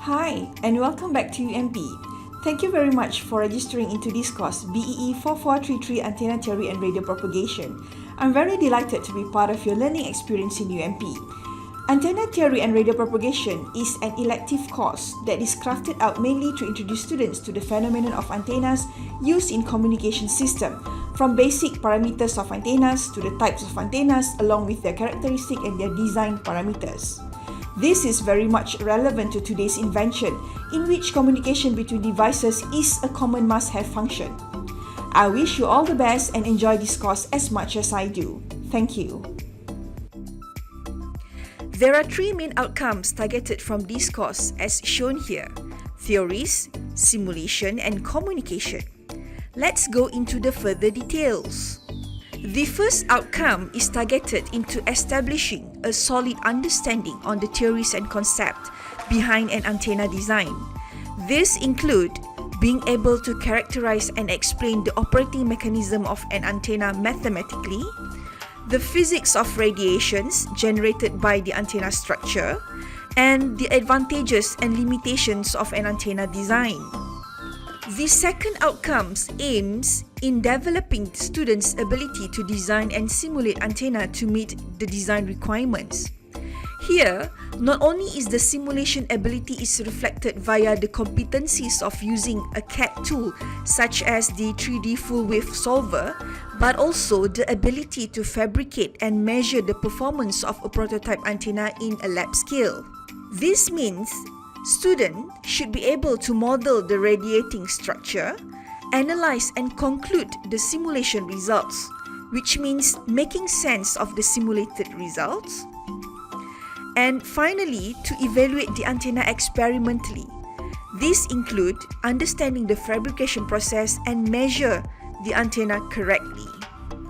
Hi, and welcome back to UMP. Thank you very much for registering into this course, BEE 4433 Antenna Theory and Radio Propagation. I'm very delighted to be part of your learning experience in UMP. Antenna Theory and Radio Propagation is an elective course that is crafted out mainly to introduce students to the phenomenon of antennas used in communication system, from basic parameters of antennas to the types of antennas along with their characteristic and their design parameters. This is very much relevant to today's invention, in which communication between devices is a common must-have function. I wish you all the best and enjoy this course as much as I do. Thank you. There are three main outcomes targeted from this course as shown here: theories, simulation, and communication. Let's go into the further details. The first outcome is targeted into establishing a solid understanding on the theories and concept behind an antenna design. These include being able to characterize and explain the operating mechanism of an antenna mathematically, the physics of radiations generated by the antenna structure, and the advantages and limitations of an antenna design. The second outcome aims in developing students' ability to design and simulate antenna to meet the design requirements. Here, not only is the simulation ability is reflected via the competencies of using a CAD tool such as the 3D full wave solver, but also the ability to fabricate and measure the performance of a prototype antenna in a lab scale. This means students should be able to model the radiating structure, analyze and conclude the simulation results, which means making sense of the simulated results, and finally to evaluate the antenna experimentally. These include understanding the fabrication process and measure the antenna correctly.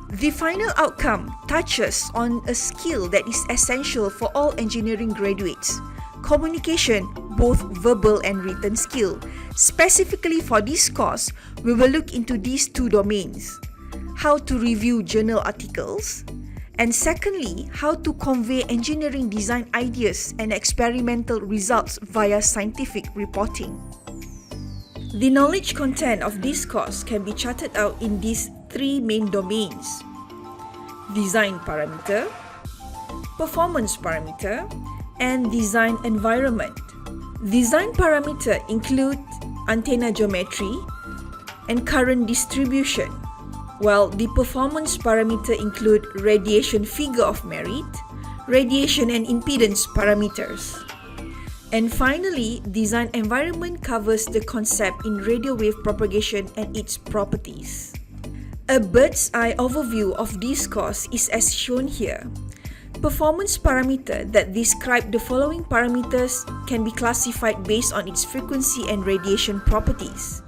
The final outcome touches on a skill that is essential for all engineering graduates: communication, both verbal and written skill. Specifically for this course, we will look into these two domains: how to review journal articles, and secondly, how to convey engineering design ideas and experimental results via scientific reporting. The knowledge content of this course can be charted out in these three main domains: design parameter, performance parameter, and design environment. Design parameter include antenna geometry and current distribution, while the performance parameter include radiation figure of merit, radiation and impedance parameters. And finally, design environment covers the concept in radio wave propagation and its properties. A bird's eye overview of this course is as shown here. Performance parameter that describe the following parameters can be classified based on its frequency and radiation properties.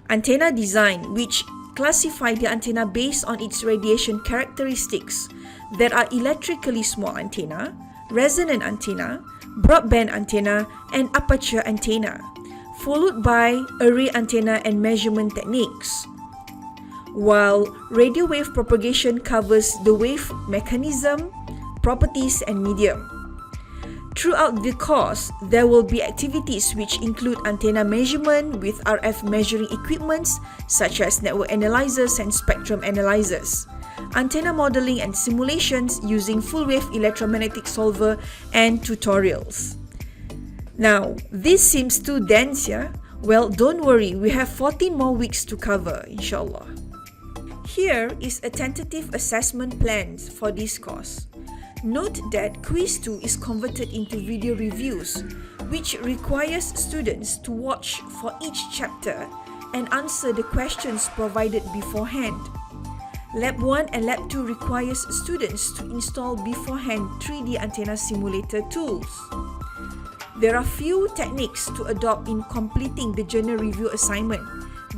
Antenna design, which classify the antenna based on its radiation characteristics that are electrically small antenna, resonant antenna, broadband antenna, and aperture antenna, followed by array antenna and measurement techniques. While radio wave propagation covers the wave mechanism, properties, and medium. Throughout the course, there will be activities which include antenna measurement with RF measuring equipments such as network analyzers and spectrum analyzers, antenna modeling and simulations using full wave electromagnetic solver, and tutorials. Now, this seems too dense, yeah? Well, don't worry, we have 14 more weeks to cover, inshallah. Here is a tentative assessment plan for this course. Note that Quiz 2 is converted into video reviews, which requires students to watch for each chapter and answer the questions provided beforehand. Lab 1 and Lab 2 requires students to install beforehand 3D antenna simulator tools. There are few techniques to adopt in completing the journal review assignment.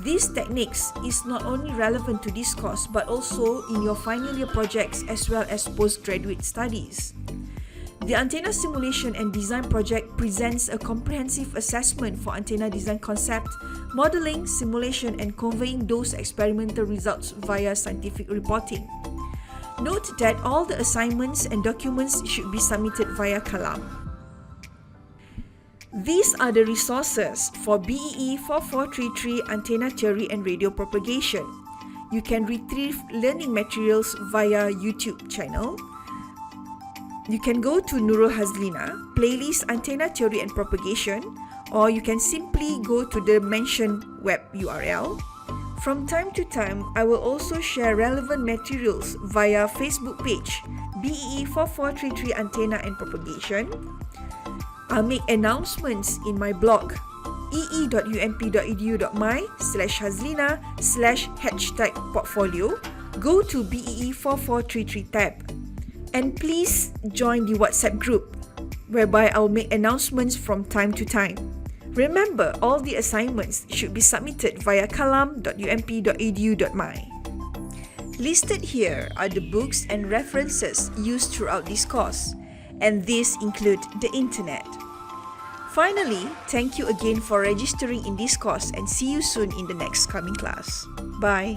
These techniques is not only relevant to this course but also in your final year projects as well as postgraduate studies. The antenna simulation and design project presents a comprehensive assessment for antenna design concept, modeling, simulation, and conveying those experimental results via scientific reporting. Note that all the assignments and documents should be submitted via Kalam. These are the resources for BEE 4433 Antenna Theory and Radio Propagation. You can retrieve learning materials via YouTube channel. You can go to Nurul Hazlina, playlist Antenna Theory and Propagation, or you can simply go to the mentioned web URL. From time to time, I will also share relevant materials via Facebook page BEE 4433 Antenna and Propagation. I'll make announcements in my blog ee.ump.edu.my/hazlina/portfolio. Go to BEE 4433 tab. And please join the WhatsApp group, whereby I'll make announcements from time to time. Remember, all the assignments should be submitted via kalam.ump.edu.my. Listed here are the books and references used throughout this course, and these include the internet. Finally, thank you again for registering in this course and see you soon in the next coming class. Bye.